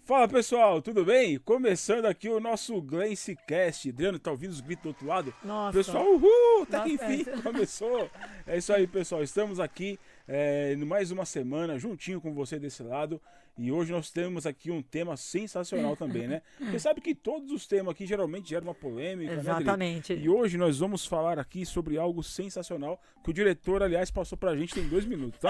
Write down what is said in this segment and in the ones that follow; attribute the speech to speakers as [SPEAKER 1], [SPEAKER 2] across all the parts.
[SPEAKER 1] Fala pessoal, tudo bem? Começando aqui o nosso Glencecast. Adriano, tá ouvindo os gritos do outro lado?
[SPEAKER 2] Nossa.
[SPEAKER 1] Pessoal, uhul, até que
[SPEAKER 2] Nossa,
[SPEAKER 1] enfim começou. É isso aí, pessoal. Estamos aqui mais uma semana juntinho com você desse lado. E hoje nós temos aqui um tema sensacional também, né? Você sabe que todos os temas aqui geralmente geram uma polêmica, né, Adri?
[SPEAKER 2] Exatamente.
[SPEAKER 1] E hoje nós vamos falar aqui sobre algo sensacional que o diretor, aliás, passou pra gente tem 2 minutos, tá?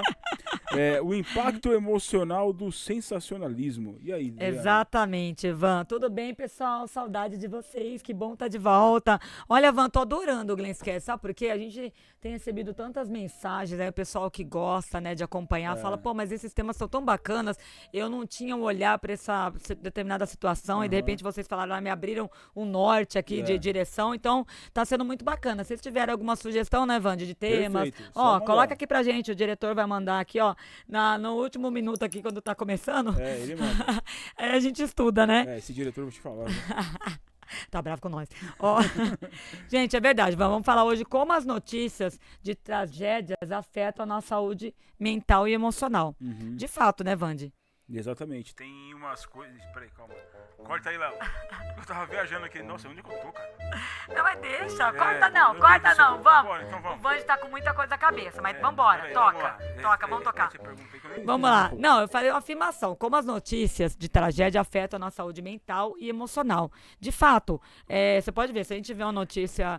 [SPEAKER 1] O impacto emocional do sensacionalismo. E aí, Adriano?
[SPEAKER 2] Exatamente, Van. Tudo bem, pessoal? Saudade de vocês. Que bom estar de volta. Olha, Van, tô adorando o Glencecast, sabe por quê? A gente tem recebido tantas mensagens, aí o pessoal que gosta, né, de acompanhar, fala, pô, mas esses temas são tão bacanas, eu não tinha um olhar para essa determinada situação e de repente vocês falaram, me abriram um norte aqui de direção, então tá sendo muito bacana. Se vocês tiverem alguma sugestão, né, Van, de temas,
[SPEAKER 1] Perfeito.
[SPEAKER 2] ó, coloca aqui pra gente, o diretor vai mandar aqui, ó, no último minuto aqui, quando tá começando.
[SPEAKER 1] Ele manda.
[SPEAKER 2] Aí a gente estuda, né?
[SPEAKER 1] Esse diretor eu vou te falar. Né?
[SPEAKER 2] Tá bravo com nós. Ó, gente, é verdade. Vamos falar hoje como as notícias de tragédias afetam a nossa saúde mental e emocional. De fato, né, Vandi?
[SPEAKER 1] Exatamente. Tem umas coisas... Peraí, calma. Corta aí, Léo. Eu tava viajando aqui. Nossa, onde que eu tô, cara?
[SPEAKER 2] Não, mas deixa. Corta não. Vamos.
[SPEAKER 1] Então vamos.
[SPEAKER 2] O Vandi tá com muita coisa na cabeça, mas vambora.
[SPEAKER 1] Peraí,
[SPEAKER 2] toca. Vamos tocar. Vamos lá. Não, eu falei uma afirmação. Como as notícias de tragédia afetam a nossa saúde mental e emocional. De fato, você pode ver, se a gente vê uma notícia,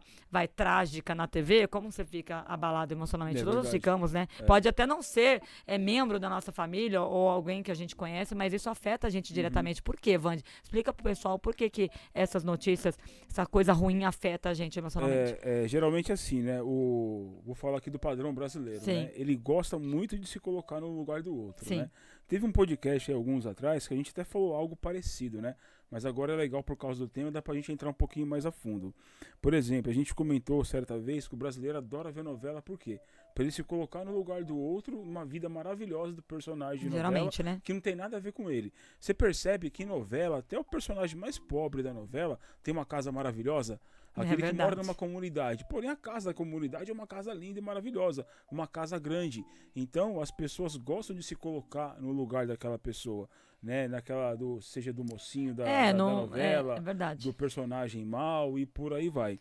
[SPEAKER 2] trágica na TV, como você fica abalado emocionalmente? Todos ficamos, né? Pode até não ser membro da nossa família ou alguém que a gente conhece, mas isso afeta a gente diretamente. Por quê, Vandi? Explica pro pessoal por que essas notícias, essa coisa ruim afeta a gente emocionalmente.
[SPEAKER 1] Geralmente assim, né? Vou falar aqui do padrão brasileiro, né? Ele gosta muito de se colocar no lugar do outro, né? Teve um podcast aí alguns atrás que a gente até falou algo parecido, né? Mas agora é legal por causa do tema, dá pra gente entrar um pouquinho mais a fundo. Por exemplo, a gente comentou certa vez que o brasileiro adora ver novela, por quê? Pra ele se colocar no lugar do outro, numa vida maravilhosa do personagem de novela,
[SPEAKER 2] né?
[SPEAKER 1] que não tem nada a ver com ele. Você percebe que em novela, até o personagem mais pobre da novela tem uma casa maravilhosa, aquele que mora numa comunidade. Porém, a casa da comunidade é uma casa linda e maravilhosa, uma casa grande. Então, as pessoas gostam de se colocar no lugar daquela pessoa, né? Seja do mocinho da novela, do personagem mau e por aí vai.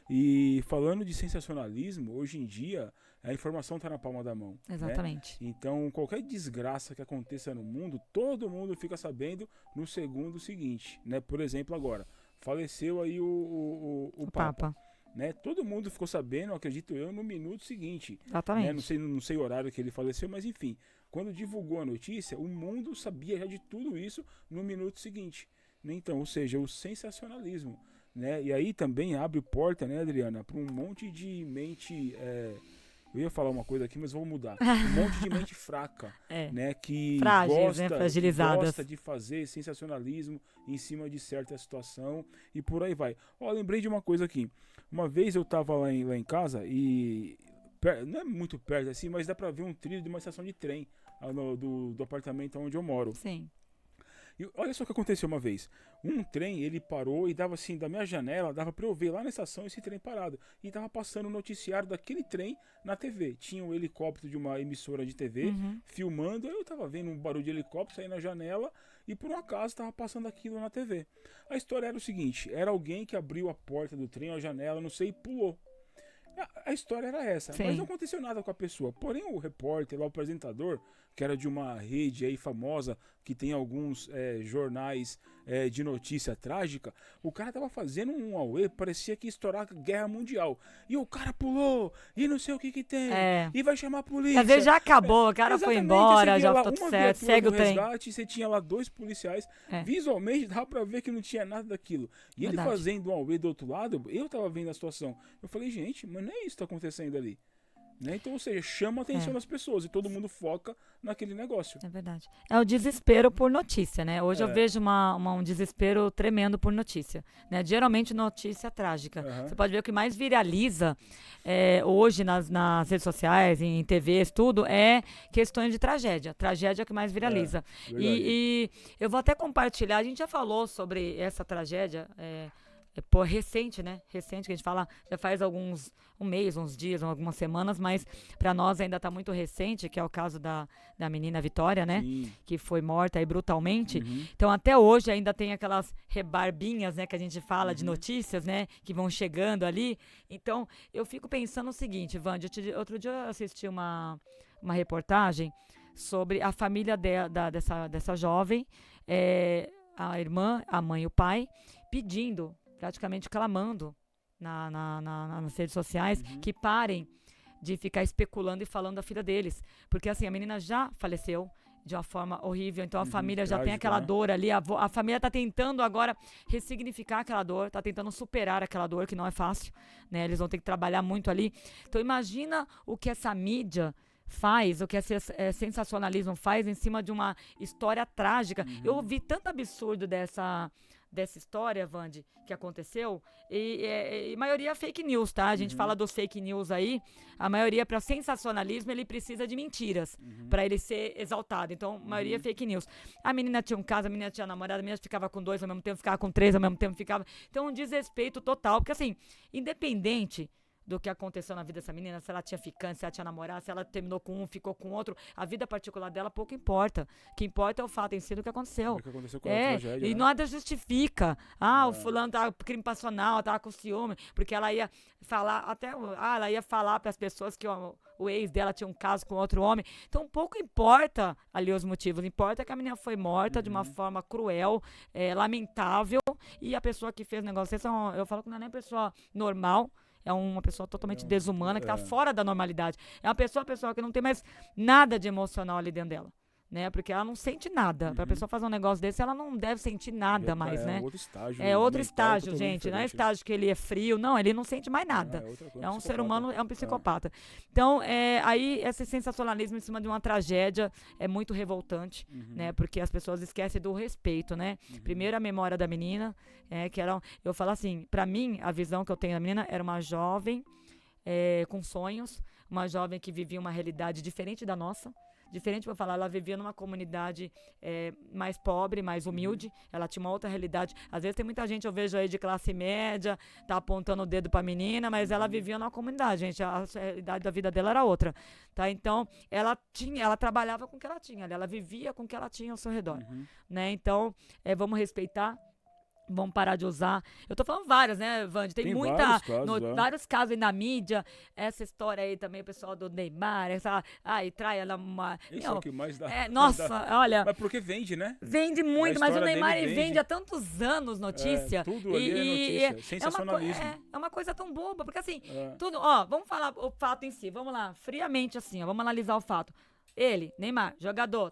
[SPEAKER 1] E falando de sensacionalismo, hoje em dia, a informação está na palma da mão.
[SPEAKER 2] Exatamente.
[SPEAKER 1] Né? Então, qualquer desgraça que aconteça no mundo, todo mundo fica sabendo no segundo seguinte, né? Por exemplo, agora, faleceu aí o Papa. Né? Todo mundo ficou sabendo, acredito eu, no minuto seguinte.
[SPEAKER 2] Exatamente.
[SPEAKER 1] Né? Não sei o horário que ele faleceu, mas enfim, quando divulgou a notícia, o mundo sabia já de tudo isso no minuto seguinte. Né? Então, ou seja, o sensacionalismo. Né? E aí também abre porta, né, Adriana, para um monte de mente... Eu ia falar uma coisa aqui, mas vou mudar. Um monte de mente fraca, né? Que gosta de fazer sensacionalismo em cima de certa situação e por aí vai. Lembrei de uma coisa aqui. Uma vez eu tava lá em casa e... Não é muito perto assim, mas dá pra ver um trilho de uma estação de trem do apartamento onde eu moro.
[SPEAKER 2] Sim.
[SPEAKER 1] E olha só o que aconteceu uma vez. Um trem, ele parou e dava assim, da minha janela, dava pra eu ver lá na estação esse trem parado. E tava passando o noticiário daquele trem na TV. Tinha um helicóptero de uma emissora de TV filmando. Eu tava vendo um barulho de helicóptero sair na janela e por um acaso tava passando aquilo na TV. A história era o seguinte, era alguém que abriu a porta do trem, a janela, não sei, e pulou. A história era essa, mas não aconteceu nada com a pessoa. Porém, o repórter, lá, o apresentador, que era de uma rede aí famosa, que tem alguns jornais de notícia trágica, o cara tava fazendo um auê, parecia que ia estourar a guerra mundial. E o cara pulou, e não sei o que tem, e vai chamar a polícia.
[SPEAKER 2] Às vezes já acabou, o cara foi embora, já ficou tudo certo, segue o trem.
[SPEAKER 1] Você tinha lá 2 policiais, visualmente dava pra ver que não tinha nada daquilo. E ele fazendo um auê do outro lado, eu tava vendo a situação. Eu falei, gente, mas não é isso que tá acontecendo ali. Né? Então, ou seja, chama a atenção das pessoas e todo mundo foca naquele negócio.
[SPEAKER 2] É verdade. É o desespero por notícia, né? Hoje eu vejo um desespero tremendo por notícia, né? Geralmente notícia trágica. Você pode ver o que mais viraliza hoje nas redes sociais, em TVs, tudo, é questões de tragédia. Tragédia é o que mais viraliza. E eu vou até compartilhar, a gente já falou sobre essa tragédia, recente, né? Recente, que a gente fala, já faz um mês, uns dias, algumas semanas, mas para nós ainda está muito recente, que é o caso da menina Vitória, né?
[SPEAKER 1] Sim.
[SPEAKER 2] Que foi morta aí brutalmente.
[SPEAKER 1] Uhum.
[SPEAKER 2] Então, até hoje ainda tem aquelas rebarbinhas, né? Que a gente fala de notícias, né? Que vão chegando ali. Então, eu fico pensando o seguinte, Wandy, outro dia eu assisti uma reportagem sobre a família dessa jovem, a irmã, a mãe e o pai, pedindo, praticamente clamando nas redes sociais, que parem de ficar especulando e falando da filha deles. Porque assim, a menina já faleceu de uma forma horrível, então a família já tem
[SPEAKER 1] trágico,
[SPEAKER 2] aquela
[SPEAKER 1] né?
[SPEAKER 2] dor ali, a família está tentando agora ressignificar aquela dor, está tentando superar aquela dor, que não é fácil, né? Eles vão ter que trabalhar muito ali. Então imagina o que essa mídia faz, o que esse sensacionalismo faz em cima de uma história trágica. Eu ouvi tanto absurdo dessa história, Wandy, que aconteceu, e a maioria é fake news, tá? A gente fala dos fake news aí, a maioria, para sensacionalismo, ele precisa de mentiras, para ele ser exaltado. Então, a maioria é fake news. A menina tinha um caso, a menina tinha namorado, a menina ficava com 2 ao mesmo tempo, ficava com 3 ao mesmo tempo, ficava... Então, um desrespeito total, porque assim, independente do que aconteceu na vida dessa menina, se ela tinha ficante, se ela tinha namorado, se ela terminou com um, ficou com outro, a vida particular dela pouco importa. O que importa é o fato em si do que aconteceu.
[SPEAKER 1] O que aconteceu com a tragédia,
[SPEAKER 2] e
[SPEAKER 1] né?
[SPEAKER 2] nada justifica. O fulano tava com crime passional, tava com ciúme, porque ela ia falar, ela ia falar para as pessoas que o ex dela tinha um caso com outro homem. Então, pouco importa ali os motivos. Importa que a menina foi morta de uma forma cruel, lamentável, e a pessoa que fez o negócio, eu falo que não é nem pessoa normal, é uma pessoa totalmente desumana, que está fora da normalidade. É uma pessoa que não tem mais nada de emocional ali dentro dela, né? Porque ela não sente nada. Para a pessoa fazer um negócio desse, ela não deve sentir nada mais, né?
[SPEAKER 1] Outro estágio.
[SPEAKER 2] É outro
[SPEAKER 1] mental
[SPEAKER 2] estágio,
[SPEAKER 1] totalmente
[SPEAKER 2] gente. Não é
[SPEAKER 1] diferente.
[SPEAKER 2] estágio que ele é frio, não. Ele não sente mais nada.
[SPEAKER 1] outra coisa,
[SPEAKER 2] É um ser
[SPEAKER 1] psicopata.
[SPEAKER 2] humano, é um psicopata. Então, aí esse sensacionalismo em cima de uma tragédia é muito revoltante, né? Porque as pessoas esquecem do respeito, né? Primeiro a memória da menina, eu falo assim, para mim, a visão que eu tenho da menina era uma jovem com sonhos, uma jovem que vivia uma realidade diferente da nossa. Diferente, vou falar, ela vivia numa comunidade mais pobre, mais humilde. Ela tinha uma outra realidade. Às vezes tem muita gente, eu vejo aí de classe média, tá apontando o dedo pra menina, mas ela vivia numa comunidade, gente. A realidade da vida dela era outra, tá? Então, ela trabalhava com o que ela tinha, ela vivia com o que ela tinha ao seu redor, né? Então, vamos respeitar. Vamos parar de usar. Eu tô falando várias, né, Wandy? Tem
[SPEAKER 1] vários casos,
[SPEAKER 2] vários casos aí na mídia. Essa história aí também, o pessoal do Neymar, trai ela uma...
[SPEAKER 1] Isso é o que mais dá.
[SPEAKER 2] Nossa, olha...
[SPEAKER 1] Mas porque vende, né?
[SPEAKER 2] Vende muito, mas o Neymar
[SPEAKER 1] dele
[SPEAKER 2] vende há tantos anos notícia.
[SPEAKER 1] Tudo ali é notícia. Sensacionalismo.
[SPEAKER 2] É uma coisa tão boba, porque assim, tudo... vamos falar o fato em si, vamos lá, friamente assim, vamos analisar o fato. Ele, Neymar, jogador,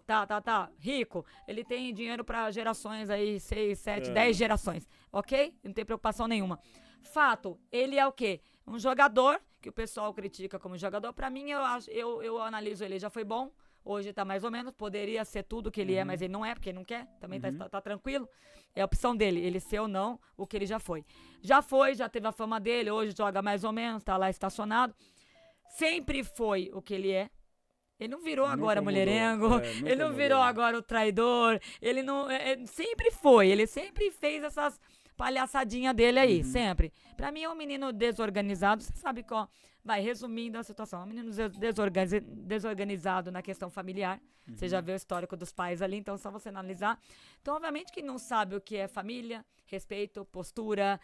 [SPEAKER 2] rico, ele tem dinheiro pra gerações aí, 6, 7, 10 gerações, ok? Não tem preocupação nenhuma. Fato, ele é o quê? Um jogador, que o pessoal critica como jogador. Pra mim, eu analiso ele, já foi bom, hoje tá mais ou menos, poderia ser tudo que ele é, mas ele não é, porque ele não quer, também tá tranquilo. É a opção dele, ele ser ou não o que ele já foi. Já teve a fama dele, hoje joga mais ou menos, tá lá estacionado. Sempre foi o que ele é. Ele não virou agora mulherengo, ele não virou agora o traidor, ele não... sempre foi, ele sempre fez essas palhaçadinhas dele aí, sempre. Pra mim é um menino desorganizado, você sabe qual... Vai, resumindo a situação, é um menino desorganizado na questão familiar. Você já vê o histórico dos pais ali, então é só você analisar. Então, obviamente que não sabe o que é família, respeito, postura,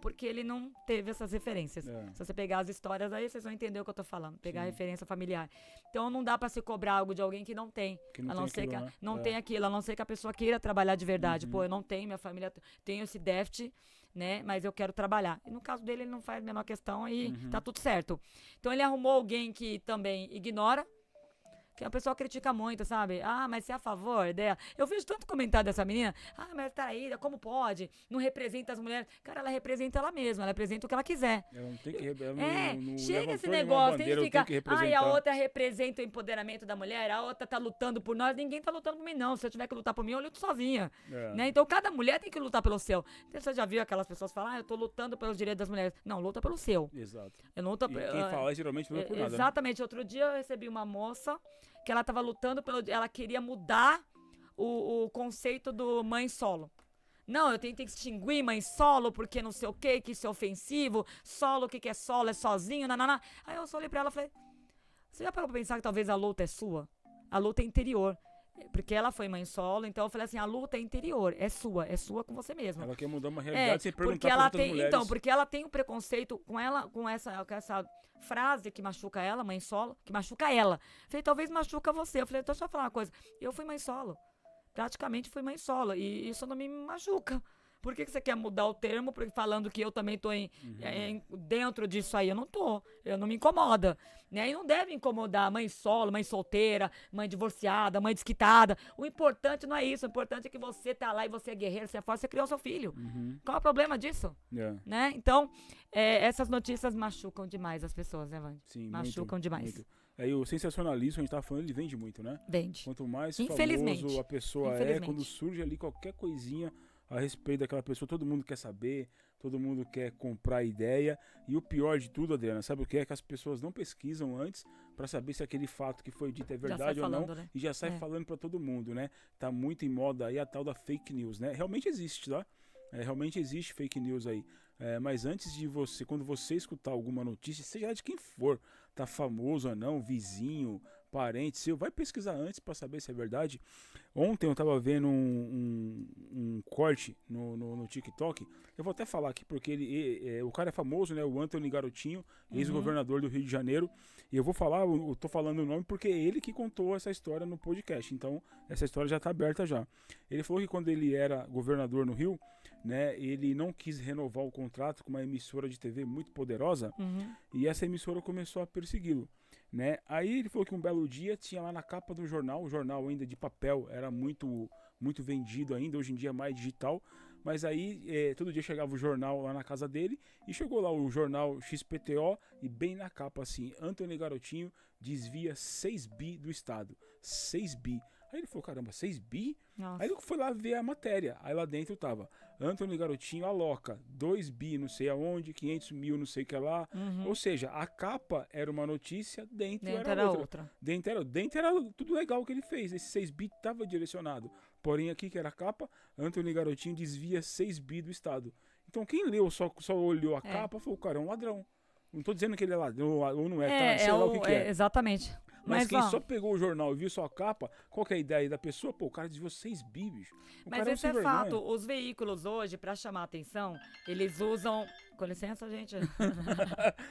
[SPEAKER 2] porque ele não teve essas referências. Se você pegar as histórias aí, vocês vão entender o que eu tô falando. Pegar a referência familiar. Então, não dá pra se cobrar algo de alguém que não tem. A não ser que não tem aquilo, a não ser que a pessoa queira trabalhar de verdade. Pô, eu não tenho, minha família tem esse déficit, né? Mas eu quero trabalhar. E no caso dele, ele não faz a menor questão e tá tudo certo. Então, ele arrumou alguém que também ignora, que a pessoa critica muito, sabe? Mas você é a favor dela. Eu vejo tanto comentário dessa menina. Mas traída, como pode? Não representa as mulheres. Cara, ela representa ela mesma. Ela representa o que ela quiser.
[SPEAKER 1] Ela não tem que
[SPEAKER 2] chega esse negócio. Tem que ficar... a outra representa o empoderamento da mulher. A outra tá lutando por nós. Ninguém tá lutando por mim, não. Se eu tiver que lutar por mim, eu luto sozinha. Né? Então, cada mulher tem que lutar pelo seu. Você já viu aquelas pessoas falar, eu tô lutando pelos direitos das mulheres. Não, luta pelo seu.
[SPEAKER 1] Exato.
[SPEAKER 2] Eu não luto...
[SPEAKER 1] quem fala geralmente não é por nada.
[SPEAKER 2] Exatamente. Outro dia eu recebi uma moça que ela tava lutando ela queria mudar o conceito do mãe solo. Não, eu tenho que extinguir mãe solo, porque não sei o que isso é ofensivo. Solo, o que é solo? É sozinho, nananá. Aí eu só olhei pra ela e falei, você já parou pra pensar que talvez a luta é sua? A luta é interior. Porque ela foi mãe solo, então eu falei assim, a luta é interior, é sua com você mesma.
[SPEAKER 1] Ela quer mudar uma realidade sem perguntar
[SPEAKER 2] porque
[SPEAKER 1] para
[SPEAKER 2] ela
[SPEAKER 1] outras
[SPEAKER 2] tem,
[SPEAKER 1] mulheres.
[SPEAKER 2] então, porque ela tem um preconceito com ela, com essa frase que machuca ela, mãe solo, que machuca ela. Eu falei, talvez machuca você. Eu falei, então deixa eu falar uma coisa, eu fui mãe solo, praticamente fui mãe solo, e isso não me machuca. Por que você quer mudar o termo falando que eu também tô dentro disso aí? Eu não tô. Eu não me incomoda. Né? E não deve incomodar mãe solo, mãe solteira, mãe divorciada, mãe desquitada. O importante não é isso. O importante é que você tá lá e você é guerreiro, você é forte, você criou seu filho. Qual é o problema disso? Né? Então, essas notícias machucam demais as pessoas, né, Wandy?
[SPEAKER 1] Sim,
[SPEAKER 2] machucam
[SPEAKER 1] muito,
[SPEAKER 2] demais.
[SPEAKER 1] Muito. Aí o sensacionalismo, a gente tava falando, ele vende muito, né?
[SPEAKER 2] Vende.
[SPEAKER 1] Quanto mais
[SPEAKER 2] Infelizmente.
[SPEAKER 1] famoso a pessoa quando surge ali qualquer coisinha a respeito daquela pessoa, todo mundo quer saber, todo mundo quer comprar a ideia. E o pior de tudo, Adriana, sabe o que é? Que as pessoas não pesquisam antes para saber se aquele fato que foi dito é verdade ou não, né? E já sai falando para todo mundo, né? Tá muito em moda aí a tal da fake news, né? Realmente existe, tá? Realmente existe fake news aí. Mas antes de você, quando você escutar alguma notícia, seja de quem for, tá famoso ou não, vizinho, parente seu, vai pesquisar antes para saber se é verdade. Ontem eu tava vendo um corte no TikTok. Eu vou até falar aqui porque o cara é famoso, né? O Antony Garotinho, ex-governador do Rio de Janeiro. E eu vou falar, eu tô falando o nome porque é ele que contou essa história no podcast. Então, essa história já tá aberta já. Ele falou que quando ele era governador no Rio, né, ele não quis renovar o contrato com uma emissora de TV muito poderosa. E essa emissora começou a persegui-lo. Né? Aí ele falou que um belo dia tinha lá na capa do jornal, o jornal ainda de papel era muito vendido ainda, hoje em dia é mais digital, mas aí todo dia chegava o jornal lá na casa dele e chegou lá o jornal XPTO e bem na capa assim, Antony Garotinho desvia 6 bi do Estado, 6 bi. Aí ele falou, caramba, 6 bi? Nossa. Aí ele foi lá ver a matéria, aí lá dentro tava Antony Garotinho aloca 2 bi não sei aonde, 500 mil não sei o que lá. Ou seja, a capa era uma notícia, dentro era outra. Dentro era tudo legal que ele fez, esse 6 bi estava direcionado. Porém aqui que era a capa, Antony Garotinho desvia 6 bi do Estado. Então quem leu, só olhou a capa, falou, cara, é um ladrão. Não tô dizendo que ele é ladrão ou não é, tá? Sei lá o que é.
[SPEAKER 2] Exatamente.
[SPEAKER 1] Mas quem só pegou o jornal e viu só a capa, qual que é a ideia da pessoa? Pô, o cara desviou 6 bi, bicho.
[SPEAKER 2] Mas esse é fato. Os veículos hoje, pra chamar a atenção, eles usam... Com licença, gente.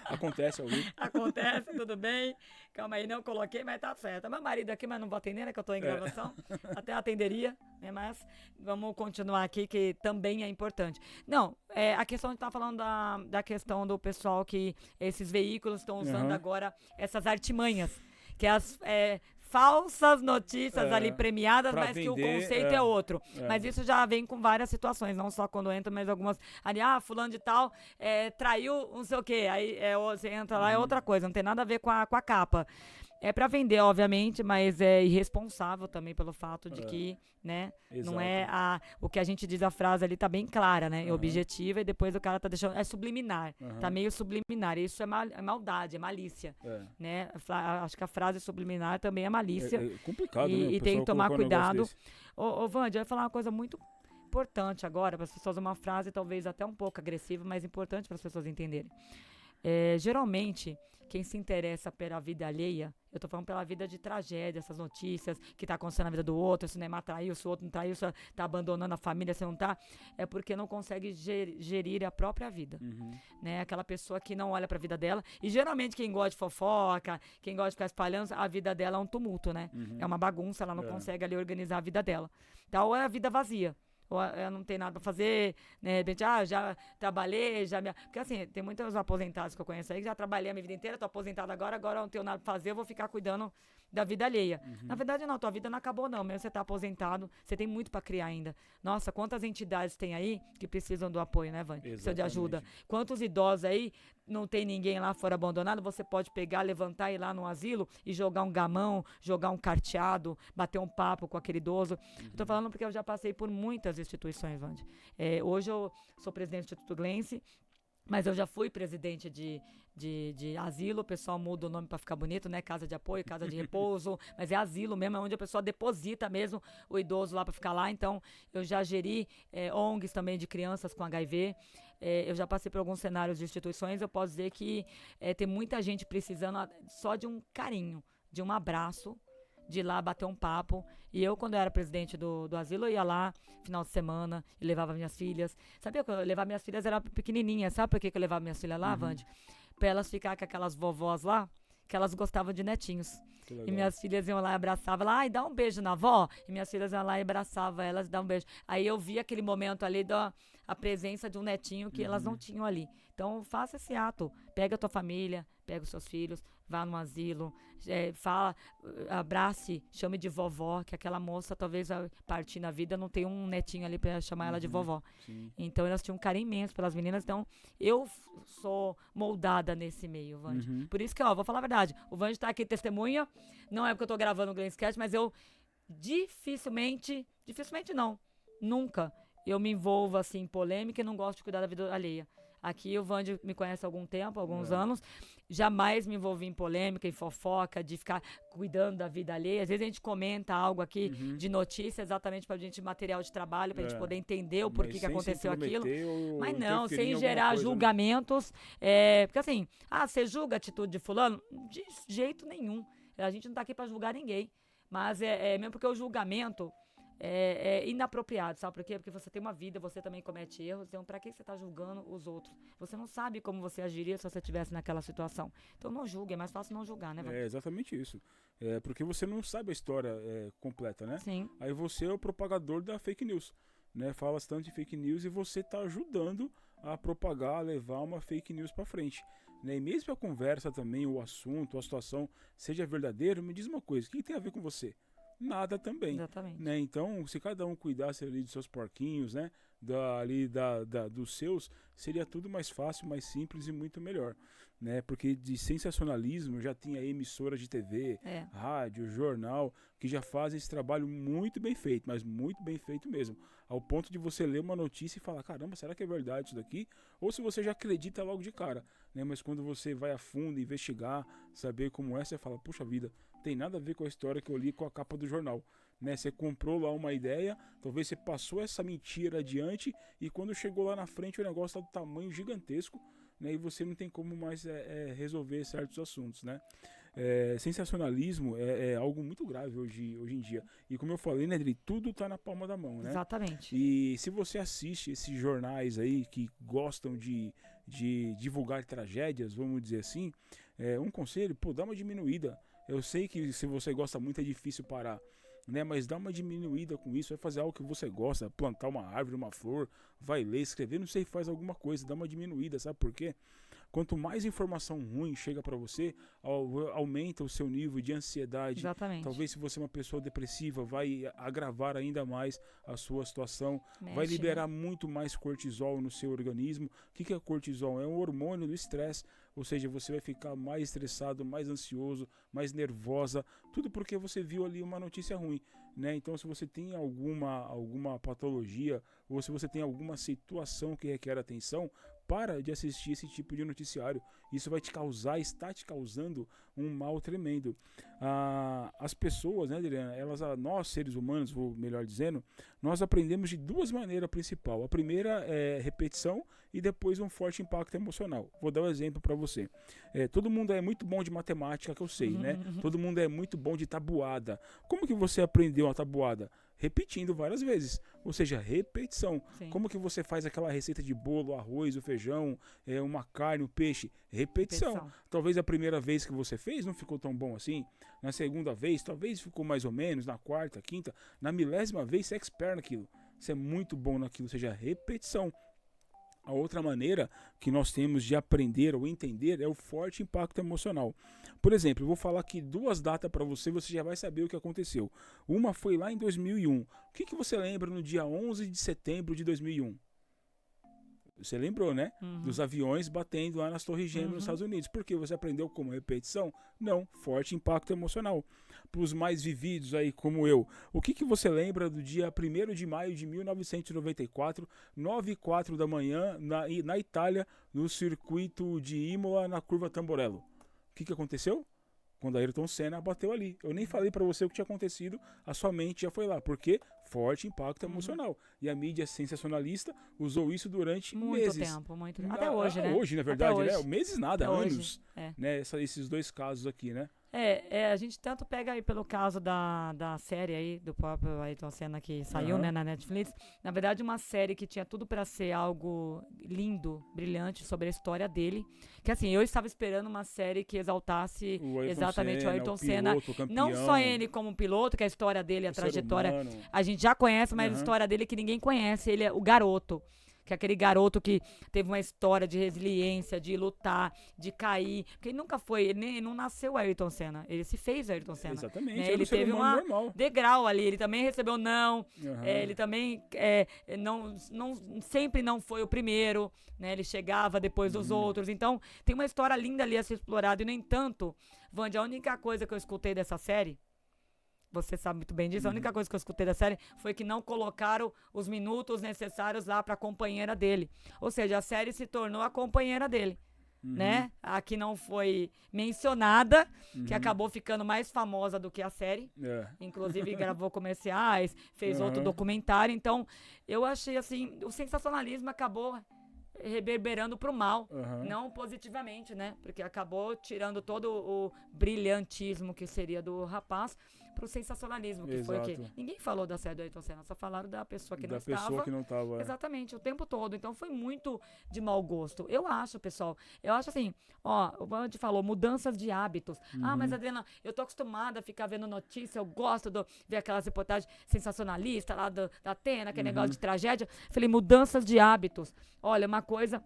[SPEAKER 1] Acontece ao vivo.
[SPEAKER 2] Acontece, tudo bem. Calma aí, não coloquei, mas tá certo. Meu marido aqui, mas não vou atender, né, que eu tô em gravação. Até atenderia, né, mas vamos continuar aqui, que também é importante. Não, a questão, a gente tá falando da questão do pessoal que esses veículos estão usando agora essas artimanhas, que as falsas notícias ali premiadas, mas vender, que o conceito é outro. Mas isso já vem com várias situações, não só quando entra, mas algumas ali, fulano de tal traiu não sei o quê, aí você entra lá, é outra coisa, não tem nada a ver com a capa. É para vender, obviamente, mas é irresponsável também pelo fato de que, né, não é o que a gente diz, a frase ali tá bem clara, né, é objetiva, e depois o cara tá deixando, é subliminar, tá meio subliminar, isso é maldade, é malícia, né, acho que a frase subliminar também é malícia.
[SPEAKER 1] É complicado, né?
[SPEAKER 2] E tem que tomar cuidado. Ô, Wandy, eu ia falar uma coisa muito importante agora, para as pessoas, uma frase talvez até um pouco agressiva, mas importante para as pessoas entenderem. Geralmente, quem se interessa pela vida alheia, eu tô falando pela vida de tragédia, essas notícias que tá acontecendo na vida do outro, se o Neymar traiu, se o outro não traiu, se tá abandonando a família, se não tá, é porque não consegue gerir a própria vida, né? Aquela pessoa que não olha pra vida dela, e geralmente quem gosta de fofoca, quem gosta de ficar espalhando, a vida dela é um tumulto, né? É uma bagunça, ela não consegue ali organizar a vida dela. Então, ou é a vida vazia, ou eu não tenho nada pra fazer, né, de repente, já trabalhei, porque assim, tem muitos aposentados que eu conheço aí, que já trabalhei a minha vida inteira, tô aposentado agora eu não tenho nada pra fazer, eu vou ficar cuidando da vida alheia. Na verdade, não, tua vida não acabou não, mesmo você tá aposentado, você tem muito pra criar ainda. Nossa, quantas entidades tem aí que precisam do apoio, né, Wandy? Precisa de ajuda. Quantos idosos aí, não tem ninguém lá fora abandonado, você pode pegar, levantar, ir lá no asilo e jogar um gamão, jogar um carteado, bater um papo com aquele idoso. Eu tô falando porque eu já passei por muitas instituições, Wandy. Hoje eu sou presidente do Instituto Glense, Mas eu já fui presidente de asilo, o pessoal muda o nome para ficar bonito, né? Casa de apoio, casa de repouso, mas é asilo mesmo, é onde a pessoa deposita mesmo o idoso lá para ficar lá. Então, eu já geri ONGs também de crianças com HIV. Eu já passei por alguns cenários de instituições. Eu posso dizer que tem muita gente precisando só de um carinho, de um abraço, de ir lá bater um papo. E eu, quando eu era presidente do asilo, eu ia lá final de semana e levava minhas filhas. Sabia que eu levava minhas filhas, eram pequenininhas. Sabe por que eu levava minhas filhas lá, Vande? Pra elas ficar com aquelas vovós lá, que elas gostavam de netinhos. E minhas filhas iam lá e abraçavam lá, ai, dá um beijo na avó. E minhas filhas iam lá e abraçavam elas e davam um beijo. Aí eu vi aquele momento ali a presença de um netinho que elas não tinham ali. Então, faça esse ato. Pega a tua família, pega os seus filhos, vá no asilo, fala, abrace, chame de vovó, que aquela moça talvez a partir na vida não tem um netinho ali pra chamar ela de vovó.
[SPEAKER 1] Sim.
[SPEAKER 2] Então, elas tinham um carinho imenso pelas meninas. Então, eu sou moldada nesse meio, Vande. Por isso que, vou falar a verdade, o Vande tá aqui testemunha, não é porque eu tô gravando o Glensketch, mas eu dificilmente não, nunca eu me envolvo assim em polêmica e não gosto de cuidar da vida alheia. Aqui o Vande me conhece há algum tempo, alguns anos. Jamais me envolvi em polêmica, em fofoca, de ficar cuidando da vida alheia. Às vezes a gente comenta algo aqui de notícia, exatamente pra gente, material de trabalho, pra gente poder entender o porquê que aconteceu aquilo. Mas não, sem gerar julgamentos. Porque assim, você julga a atitude de fulano? De jeito nenhum. A gente não tá aqui pra julgar ninguém. Mas mesmo porque o julgamento é inapropriado, sabe por quê? Porque você tem uma vida, você também comete erros, então pra que você tá julgando os outros? Você não sabe como você agiria se você estivesse naquela situação. Então não julgue, é mais fácil não julgar, né, Vande?
[SPEAKER 1] É exatamente isso. Porque você não sabe a história completa, né?
[SPEAKER 2] Sim.
[SPEAKER 1] Aí você é o propagador da fake news, né? Fala tanto de fake news e você tá ajudando a propagar, a levar uma fake news pra frente, né? E mesmo que a conversa também, o assunto, a situação seja verdadeiro, me diz uma coisa, o que tem a ver com você? Nada também.
[SPEAKER 2] Exatamente.
[SPEAKER 1] Né? Então, se cada um cuidasse ali dos seus porquinhos, né? Dos seus, seria tudo mais fácil, mais simples e muito melhor. Né? Porque de sensacionalismo já tinha emissoras de TV, rádio, jornal, que já fazem esse trabalho muito bem feito, mas muito bem feito mesmo. Ao ponto de você ler uma notícia e falar, caramba, será que é verdade isso daqui? Ou se você já acredita logo de cara. Né? Mas quando você vai a fundo, investigar, saber como é, você fala, puxa vida, tem nada a ver com a história que eu li com a capa do jornal. Né? Você comprou lá uma ideia, talvez você passou essa mentira adiante e quando chegou lá na frente o negócio está do tamanho gigantesco, né? E você não tem como mais resolver certos assuntos. Né? Sensacionalismo é algo muito grave hoje em dia. E como eu falei, né, Adri, tudo está na palma da mão. Né?
[SPEAKER 2] Exatamente.
[SPEAKER 1] E se você assiste esses jornais aí que gostam de divulgar tragédias, vamos dizer assim, um conselho, dá uma diminuída. Eu sei que se você gosta muito é difícil parar, né? Mas dá uma diminuída com isso, vai fazer algo que você gosta, plantar uma árvore, uma flor, vai ler, escrever, não sei, faz alguma coisa, dá uma diminuída, sabe por quê? Quanto mais informação ruim chega para você, aumenta o seu nível de ansiedade.
[SPEAKER 2] Exatamente.
[SPEAKER 1] Talvez se você é uma pessoa depressiva, vai agravar ainda mais a sua situação, vai liberar muito mais cortisol no seu organismo. O que é cortisol? É um hormônio do estresse, ou seja, você vai ficar mais estressado, mais ansioso, mais nervosa, tudo porque você viu ali uma notícia ruim, né? Então, se você tem alguma patologia ou se você tem alguma situação que requer atenção, para de assistir esse tipo de noticiário. Isso vai está te causando um mal tremendo. As pessoas, né, Adriana, nós seres humanos, vou melhor dizendo, nós aprendemos de duas maneiras principais. A primeira é repetição e depois um forte impacto emocional. Vou dar um exemplo para você. Todo mundo é muito bom de matemática, que eu sei, né? Todo mundo é muito bom de tabuada. Como que você aprendeu a tabuada? Repetindo várias vezes, ou seja, repetição.
[SPEAKER 2] Sim.
[SPEAKER 1] Como que você faz aquela receita de bolo, arroz, o feijão, uma carne, um peixe? Repetição. Talvez a primeira vez que você fez não ficou tão bom assim, na segunda vez talvez ficou mais ou menos, na quarta, quinta, na milésima vez você é expert naquilo, você é muito bom naquilo, ou seja, repetição. A outra maneira que nós temos de aprender ou entender é o forte impacto emocional. Por exemplo, eu vou falar aqui duas datas para você já vai saber o que aconteceu. Uma foi lá em 2001. O que você lembra no dia 11 de setembro de 2001? Você lembrou, né?
[SPEAKER 2] Uhum.
[SPEAKER 1] Dos aviões batendo lá nas Torres Gêmeas nos Estados Unidos. Porque você aprendeu como repetição? Não, forte impacto emocional. Para os mais vividos aí, como eu, o que você lembra do dia 1º de maio de 1994, 9h04 da manhã, na Itália, no circuito de Imola, na curva Tamborello? O que aconteceu? Quando a Ayrton Senna bateu ali. Eu nem falei pra você o que tinha acontecido, a sua mente já foi lá. Porque forte impacto emocional. E a mídia sensacionalista usou isso durante meses.
[SPEAKER 2] Muito tempo. Até hoje, né?
[SPEAKER 1] Hoje, na verdade,
[SPEAKER 2] hoje.
[SPEAKER 1] né? Meses nada,
[SPEAKER 2] até
[SPEAKER 1] anos.
[SPEAKER 2] Hoje.
[SPEAKER 1] Né? Esses dois casos aqui, né?
[SPEAKER 2] A gente tanto pega aí pelo caso da série aí, do próprio Ayrton Senna que saiu, né, na Netflix. Na verdade, uma série que tinha tudo pra ser algo lindo, brilhante, sobre a história dele. Que assim, eu estava esperando uma série que exaltasse exatamente o Ayrton Senna. Não só ele como piloto, que a história dele, a trajetória, a gente já conhece, mas a história dele que ninguém conhece. Ele é o garoto. Que é aquele garoto que teve uma história de resiliência, de lutar, de cair. Porque ele nunca foi, ele não nasceu Ayrton Senna. Ele se fez Ayrton Senna.
[SPEAKER 1] Exatamente.
[SPEAKER 2] Né? Ele teve um degrau ali. Ele também recebeu não. Ele também sempre não foi o primeiro. Né? Ele chegava depois dos outros. Então, tem uma história linda ali a ser explorada. E, no entanto, Wandy, a única coisa que eu escutei dessa série, você sabe muito bem disso, a única coisa que eu escutei da série foi que não colocaram os minutos necessários lá para a companheira dele. Ou seja, a série se tornou a companheira dele. Né? A que não foi mencionada, que acabou ficando mais famosa do que a série. Inclusive gravou comerciais, fez outro documentário. Então, eu achei assim, o sensacionalismo acabou reverberando pro mal, não positivamente, né? Porque acabou tirando todo o brilhantismo que seria do rapaz pro sensacionalismo, que foi o quê? Ninguém falou da série do Ayrton Senna, só falaram da pessoa que não estava. Exatamente, o tempo todo. Então foi muito de mau gosto. Eu acho, pessoal, assim, o Wandy falou, mudanças de hábitos. Mas Adriana, eu tô acostumada a ficar vendo notícia, eu gosto de ver aquelas reportagens sensacionalistas lá da Atena, aquele negócio de tragédia. Falei, mudanças de hábitos. Olha, uma coisa,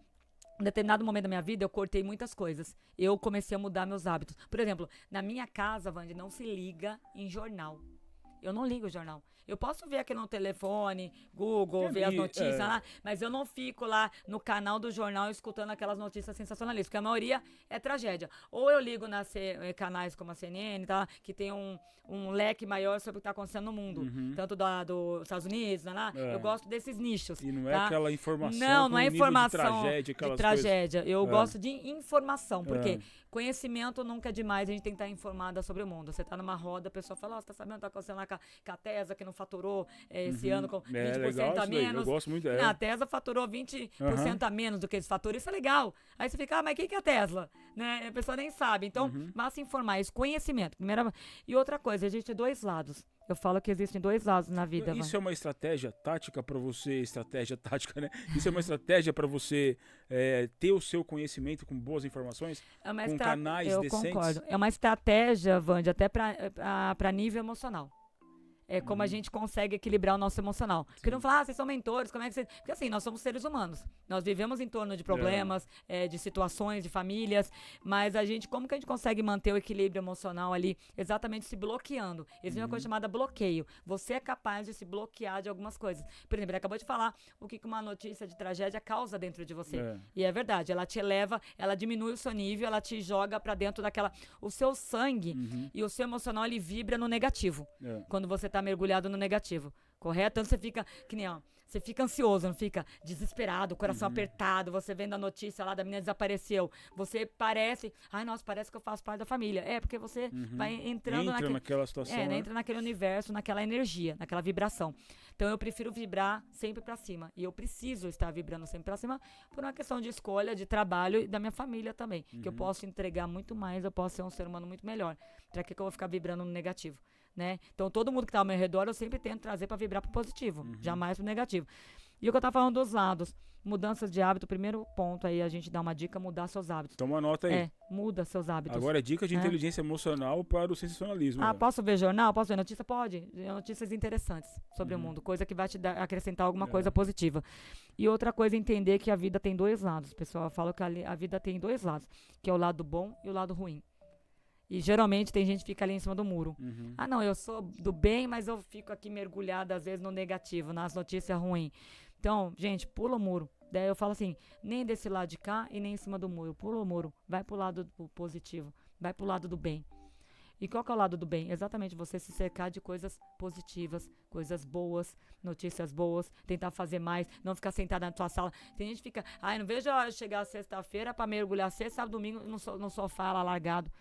[SPEAKER 2] em determinado momento da minha vida, eu cortei muitas coisas. Eu comecei a mudar meus hábitos. Por exemplo, na minha casa, Wandy, não se liga em jornal. Eu não ligo o jornal. Eu posso ver aqui no telefone, Google, ver as notícias lá, mas eu não fico lá no canal do jornal escutando aquelas notícias sensacionalistas, porque a maioria é tragédia. Ou eu ligo nas canais como a CNN, tá, que tem um leque maior sobre o que está acontecendo no mundo, tanto dos Estados Unidos, lá. Eu gosto desses nichos.
[SPEAKER 1] E não é aquela informação.
[SPEAKER 2] Não é informação
[SPEAKER 1] de tragédia.
[SPEAKER 2] Eu gosto de informação, porque conhecimento nunca é demais, a gente tem que estar informada sobre o mundo. Você está numa roda, a pessoa fala, você está sabendo o que está acontecendo lá com a Tesla, que não faturou esse ano com 20% a menos.
[SPEAKER 1] Eu gosto muito
[SPEAKER 2] A Tesla faturou 20% a menos do que eles faturam, isso é legal. Aí você fica, mas quem que é a Tesla? Né? A pessoa nem sabe. Então, basta informar, isso, conhecimento. E outra coisa, existe dois lados. Eu falo que existem dois lados na vida.
[SPEAKER 1] Isso é uma estratégia tática para você, né? Isso é uma estratégia para você ter o seu conhecimento com boas informações, com canais decentes? Eu concordo.
[SPEAKER 2] É uma estratégia, Wandy, até para nível emocional. É como a gente consegue equilibrar o nosso emocional. Porque não falar, vocês são mentores, como é que vocês... Porque assim, nós somos seres humanos. Nós vivemos em torno de problemas, de situações, de famílias, mas como que a gente consegue manter o equilíbrio emocional ali, exatamente se bloqueando? Existe uma coisa chamada bloqueio. Você é capaz de se bloquear de algumas coisas. Por exemplo, ele acabou de falar o que uma notícia de tragédia causa dentro de você. E é verdade, ela te eleva, ela diminui o seu nível, ela te joga pra dentro daquela... O seu sangue e o seu emocional, ele vibra no negativo. Quando você tá mergulhado no negativo, correto? Então você fica, você fica ansioso, não fica desesperado, coração apertado, você vendo a notícia lá da menina desapareceu, você parece que eu faço parte da família. Porque você vai entrando
[SPEAKER 1] naquela situação,
[SPEAKER 2] entra naquele universo, naquela energia, naquela vibração. Então eu prefiro vibrar sempre pra cima, e eu preciso estar vibrando sempre pra cima por uma questão de escolha, de trabalho e da minha família também, que eu posso entregar muito mais, eu posso ser um ser humano muito melhor. Pra que eu vou ficar vibrando no negativo? Né? Então todo mundo que tá ao meu redor eu sempre tento trazer para vibrar pro positivo, jamais pro negativo. E o que eu tava falando dos lados, mudanças de hábito, primeiro ponto aí a gente dá uma dica, mudar seus hábitos.
[SPEAKER 1] Toma nota aí.
[SPEAKER 2] Muda seus hábitos.
[SPEAKER 1] Agora é dica de inteligência emocional para o sensacionalismo.
[SPEAKER 2] Posso ver jornal? Posso ver notícia? Pode. Notícias interessantes sobre o mundo, coisa que vai te acrescentar alguma coisa positiva. E outra coisa, entender que a vida tem dois lados. O pessoal fala que a vida tem dois lados, que é o lado bom e o lado ruim. E geralmente tem gente que fica ali em cima do muro. Não, eu sou do bem, mas eu fico aqui mergulhada às vezes no negativo, nas notícias ruins. Então, gente, pula o muro. Daí eu falo assim, nem desse lado de cá e nem em cima do muro. Pula o muro, vai pro lado do positivo, vai pro lado do bem. E qual que é o lado do bem? Exatamente, você se cercar de coisas positivas, coisas boas, notícias boas, tentar fazer mais, não ficar sentada na tua sala. Tem gente que fica, não vejo a hora de chegar sexta-feira pra mergulhar sexta, sábado, domingo, no sofá lá largado.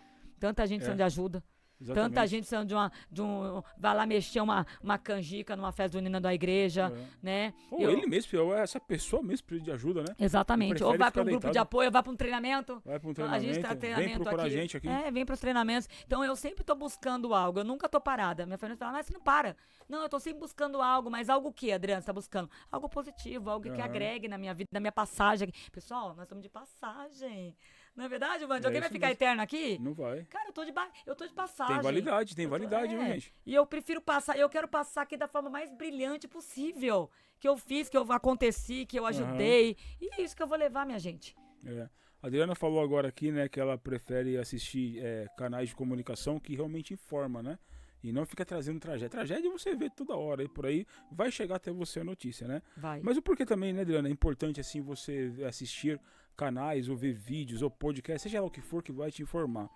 [SPEAKER 2] Tanta gente precisando de ajuda.
[SPEAKER 1] Exatamente.
[SPEAKER 2] Tanta gente precisando vai lá mexer uma canjica numa festa junina da igreja, né?
[SPEAKER 1] Ou ele mesmo, essa pessoa mesmo precisa de ajuda, né?
[SPEAKER 2] Exatamente. Ou vai para um grupo de apoio, ou vai para um treinamento.
[SPEAKER 1] Vai para um treinamento,
[SPEAKER 2] a gente tá treinamento
[SPEAKER 1] vem procurar a gente aqui.
[SPEAKER 2] Vem para os treinamentos. Então eu sempre tô buscando algo, eu nunca tô parada. Minha família fala, mas você não para. Não, eu tô sempre buscando algo, mas algo o que, Adriana, você tá buscando? Algo positivo, algo que agregue na minha vida, na minha passagem. Pessoal, nós estamos de passagem. Não é verdade, Wanda? Alguém vai ficar eterno aqui?
[SPEAKER 1] Não vai.
[SPEAKER 2] Cara, eu tô de passagem.
[SPEAKER 1] Tem validade, viu, gente?
[SPEAKER 2] E eu prefiro passar, eu quero passar aqui da forma mais brilhante possível. Que eu fiz, que eu aconteci, que eu ajudei. E é isso que eu vou levar, minha gente.
[SPEAKER 1] A Adriana falou agora aqui, né, que ela prefere assistir canais de comunicação que realmente informa, né? E não fica trazendo tragédia. Tragédia você vê toda hora e por aí vai chegar até você a notícia, né?
[SPEAKER 2] Vai.
[SPEAKER 1] Mas o porquê também, né, Adriana, é importante assim você assistir canais ou ver vídeos ou podcast, seja lá o que for que vai te informar.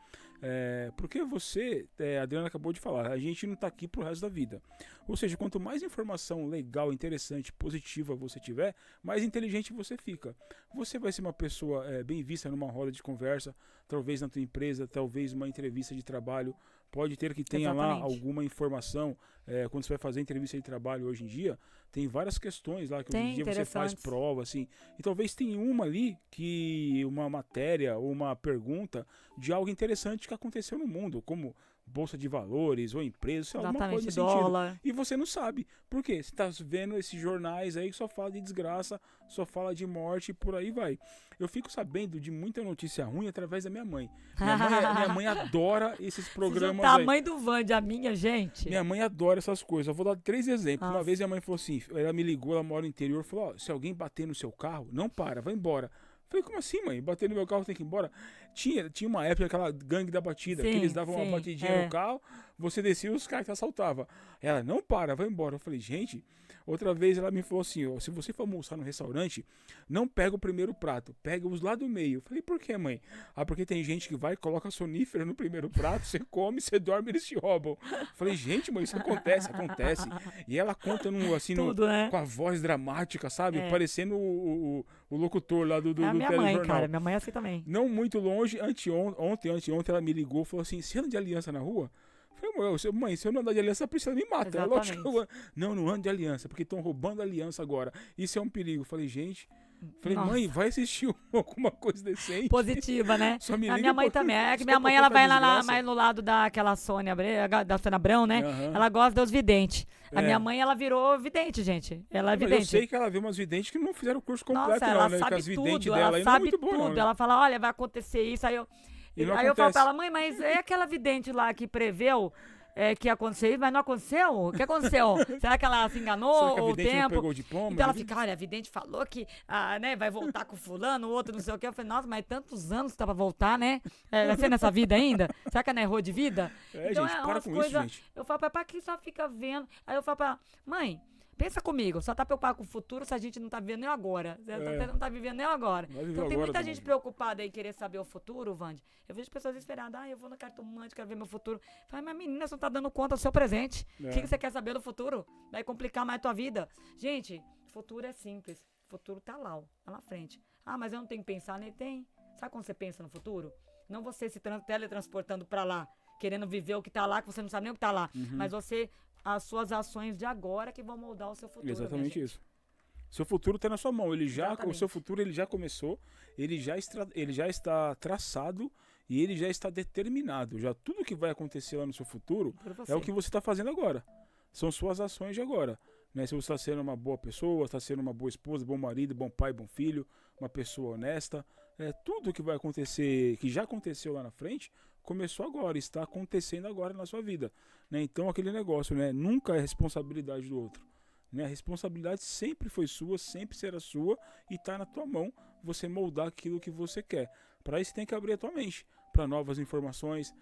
[SPEAKER 1] Porque você, a Adriana acabou de falar, a gente não está aqui pro resto da vida. Ou seja, quanto mais informação legal, interessante, positiva você tiver, mais inteligente você fica. Você vai ser uma pessoa bem vista numa roda de conversa, talvez na tua empresa, talvez uma entrevista de trabalho. Pode ter que tenha lá alguma informação. Quando você vai fazer entrevista de trabalho hoje em dia, tem várias questões lá que hoje em dia você faz prova, assim. E talvez tenha uma ali que uma matéria ou uma pergunta de algo interessante que aconteceu no mundo, como bolsa de valores ou empresa, sei lá, alguma coisa nesse
[SPEAKER 2] dólar.
[SPEAKER 1] sentido. E você não sabe. Por quê? Você tá vendo esses jornais aí que só fala de desgraça, só fala de morte e por aí vai. Eu fico sabendo de muita notícia ruim através da minha mãe. Minha mãe adora esses programas
[SPEAKER 2] aí. A mãe do Vande, a minha, gente.
[SPEAKER 1] Minha mãe adora essas coisas. Eu vou dar 3 exemplos. Uma vez minha mãe falou assim, ela me ligou, ela mora no interior, falou, se alguém bater no seu carro, não para, vai embora. Falei, como assim, mãe? Bater no meu carro tem que ir embora? Tinha uma época, aquela gangue da batida, que eles davam uma batidinha no carro, você descia e os caras te assaltavam. Ela, não para, vai embora. Eu falei, gente, outra vez ela me falou assim, se você for almoçar no restaurante, não pega o primeiro prato, pega os lá do meio. Eu falei, por que, mãe? Porque tem gente que vai, coloca sonífero no primeiro prato, você come, você dorme, eles te roubam. Eu falei, gente, mãe, isso acontece. E ela conta com a voz dramática, sabe? Parecendo o locutor lá do
[SPEAKER 2] minha
[SPEAKER 1] telejornal.
[SPEAKER 2] Mãe, cara, minha mãe é assim também.
[SPEAKER 1] Não muito longe, anteontem ela me ligou e falou assim, você anda de aliança na rua? Eu falei, mãe, se eu não andar de aliança, a Priscila me mata. É lógico que eu não ando de aliança, porque estão roubando a aliança agora. Isso é um perigo. Eu falei, gente... mãe, vai assistir alguma coisa decente.
[SPEAKER 2] Positiva, né?
[SPEAKER 1] Só me
[SPEAKER 2] a minha mãe também. É que minha mãe, ela vai lá mais no lado daquela Sônia Abrão, né? Ela gosta dos videntes. A minha mãe, ela virou vidente, gente. Ela é vidente.
[SPEAKER 1] Eu sei que ela viu umas videntes que não fizeram o curso completo,
[SPEAKER 2] nossa, ela
[SPEAKER 1] né?
[SPEAKER 2] sabe
[SPEAKER 1] as
[SPEAKER 2] tudo,
[SPEAKER 1] dela
[SPEAKER 2] ela
[SPEAKER 1] aí
[SPEAKER 2] sabe
[SPEAKER 1] não é muito
[SPEAKER 2] tudo.
[SPEAKER 1] Bom, não, né?
[SPEAKER 2] Ela fala, olha, vai acontecer isso. Aí eu falo pra ela, mãe, mas é aquela vidente lá que preveu... que ia acontecer isso, mas não aconteceu? O que aconteceu? Será que ela se enganou?
[SPEAKER 1] Será que a vidente
[SPEAKER 2] o tempo?
[SPEAKER 1] Não pegou o diploma?
[SPEAKER 2] Então ela fica, olha, a vidente falou que vai voltar com fulano, o outro não sei o que. Eu falei, nossa, mas tantos anos que tá pra voltar, né? Vai ser nessa vida ainda? Será que ela errou de vida?
[SPEAKER 1] Então, gente, para com isso, gente.
[SPEAKER 2] Eu falo pra que só fica vendo? Aí eu falo pra ela, mãe, pensa comigo, só tá preocupado com o futuro se a gente não tá vivendo nem agora. Não tá vivendo nem agora. Então tem muita gente preocupada aí querer saber o futuro, Vande. Eu vejo pessoas esperadas, eu vou na cartomante, quero ver meu futuro. Falei, mas menina, você não tá dando conta do seu presente. O que você quer saber do futuro? Vai complicar mais a tua vida. Gente, futuro é simples. O futuro tá lá na frente. Mas eu não tenho que pensar, nem tem. Sabe quando você pensa no futuro? Não você se teletransportando pra lá, querendo viver o que tá lá, que você não sabe nem o que tá lá. Mas você... as suas ações de agora que vão moldar o seu futuro.
[SPEAKER 1] Exatamente isso. Seu futuro está na sua mão. O seu futuro ele já começou, ele já está traçado e ele já está determinado. Já tudo que vai acontecer lá no seu futuro é o que você está fazendo agora. São suas ações de agora. Né? Se você está sendo uma boa pessoa, está sendo uma boa esposa, bom marido, bom pai, bom filho, uma pessoa honesta, tudo que vai acontecer, que já aconteceu lá na frente, começou agora, está acontecendo agora na sua vida, né? Então aquele negócio, né? Nunca é responsabilidade do outro, né? A responsabilidade sempre foi sua, sempre será sua e está na tua mão você moldar aquilo que você quer. Para isso tem que abrir a tua mente para novas informações,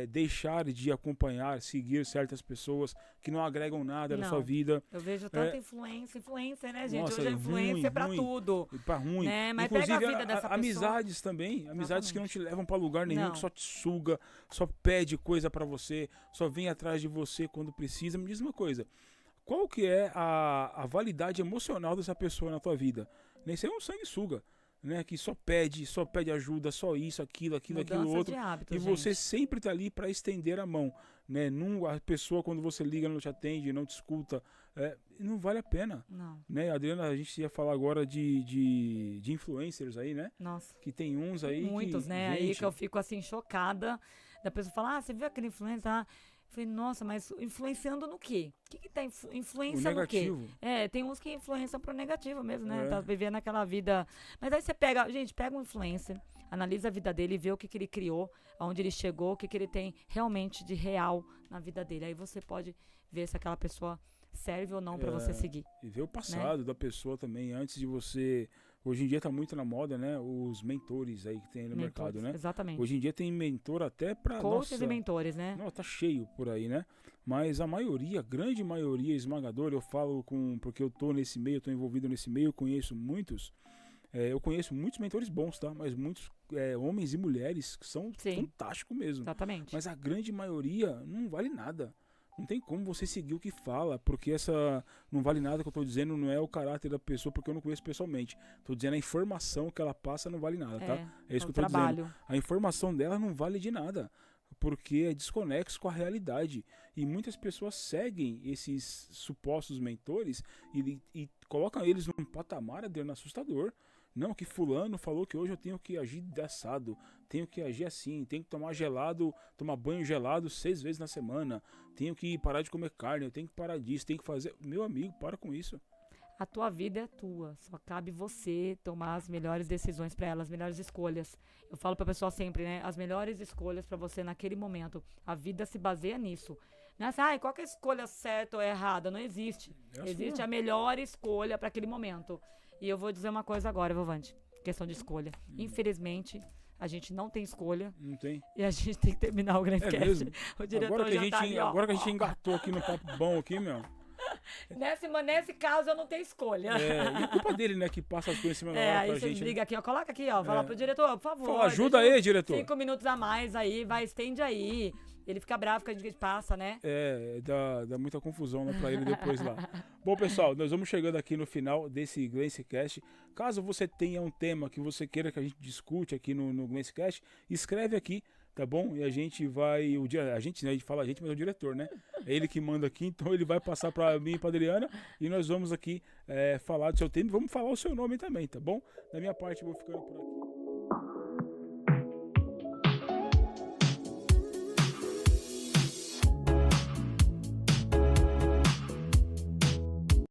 [SPEAKER 1] deixar de acompanhar, seguir certas pessoas que não agregam nada na sua vida.
[SPEAKER 2] Eu vejo tanta influência, né, gente?
[SPEAKER 1] Nossa,
[SPEAKER 2] hoje a influência é pra tudo.
[SPEAKER 1] Pra ruim.
[SPEAKER 2] Né? Mas
[SPEAKER 1] inclusive,
[SPEAKER 2] pega a vida dessa pessoa.
[SPEAKER 1] Amizades também, amizades que não te levam pra lugar nenhum,
[SPEAKER 2] Não.
[SPEAKER 1] que só te suga, só pede coisa pra você, só vem atrás de você quando precisa. Me diz uma coisa, qual que é a validade emocional dessa pessoa na tua vida? Isso é um sanguessuga. Né, que só pede ajuda, só isso, aquilo outro.
[SPEAKER 2] De hábitos,
[SPEAKER 1] e você sempre tá ali para estender a mão, né? A pessoa quando você liga não te atende, não te escuta, não vale a pena.
[SPEAKER 2] Não.
[SPEAKER 1] Né, Adriana, a gente ia falar agora de influencers aí, né?
[SPEAKER 2] Nossa.
[SPEAKER 1] Que tem uns aí
[SPEAKER 2] muitos, né?
[SPEAKER 1] Gente...
[SPEAKER 2] Aí que eu fico assim chocada da pessoa falar, você viu aquele influencer? Eu falei, nossa, mas influenciando no quê? O que tá influência no quê? Tem uns que influenciam pro negativo mesmo, né? Tá vivendo aquela vida. Mas aí você pega um influencer, analisa a vida dele, vê o que ele criou, aonde ele chegou, o que ele tem realmente de real na vida dele. Aí você pode ver se aquela pessoa serve ou não pra você seguir.
[SPEAKER 1] E ver o passado da pessoa também, antes de você... Hoje em dia tá muito na moda, né? Os mentores aí que tem no mercado, né?
[SPEAKER 2] Exatamente.
[SPEAKER 1] Hoje em dia tem mentor até pra...
[SPEAKER 2] Coaches e mentores, né?
[SPEAKER 1] Não, tá cheio por aí, né? Mas a maioria, a grande maioria esmagadora, eu falo porque eu tô nesse meio, eu tô envolvido nesse meio, eu conheço muitos. Eu conheço muitos mentores bons, tá? Mas muitos homens e mulheres que são fantásticos mesmo.
[SPEAKER 2] Exatamente.
[SPEAKER 1] Mas a grande maioria não vale nada. Não tem como você seguir o que fala, porque essa não vale nada que eu tô dizendo, não é o caráter da pessoa, porque eu não conheço pessoalmente. Tô dizendo a informação que ela passa não vale nada, tá? É isso que eu tô dizendo. A informação dela não vale de nada, porque é desconexo com a realidade. E muitas pessoas seguem esses supostos mentores e colocam eles num patamar assustador. Não, que fulano falou que hoje eu tenho que agir assado, tenho que agir assim, tenho que tomar banho gelado 6 vezes na semana, tenho que parar de comer carne, eu tenho que parar disso, tenho que fazer... Meu amigo, para com isso.
[SPEAKER 2] A tua vida é tua, só cabe você tomar as melhores decisões para ela, as melhores escolhas. Eu falo pra pessoa sempre, né, as melhores escolhas para você naquele momento. A vida se baseia nisso. Não é assim, qual que é a escolha certa ou errada? Não existe. Existe a melhor escolha para aquele momento. E eu vou dizer uma coisa agora, Vovante, questão de escolha. Infelizmente, a gente não tem escolha.
[SPEAKER 1] Não tem.
[SPEAKER 2] E a gente tem que terminar o Grandcast. O diretor
[SPEAKER 1] agora que a gente engatou aqui no papo bom aqui, meu.
[SPEAKER 2] Nesse caso, eu não tenho escolha.
[SPEAKER 1] E a culpa dele, né, que passa as coisas em cima da hora pra gente.
[SPEAKER 2] Liga aqui, coloca aqui, fala pro diretor, por favor.
[SPEAKER 1] Fala, ajuda aí, diretor.
[SPEAKER 2] 5 minutos a mais aí, estende aí. Ele fica bravo que a gente passa, né?
[SPEAKER 1] Dá muita confusão, né, pra ele depois lá. Bom, pessoal, nós vamos chegando aqui no final desse Glancecast. Caso você tenha um tema que você queira que a gente discute aqui no Glancecast, escreve aqui, tá bom? E a gente vai... A gente fala a gente, mas é o diretor, né? É ele que manda aqui, então ele vai passar pra mim e pra Adriana e nós vamos aqui falar do seu tema e vamos falar o seu nome também, tá bom? Da minha parte, eu vou ficando por aqui.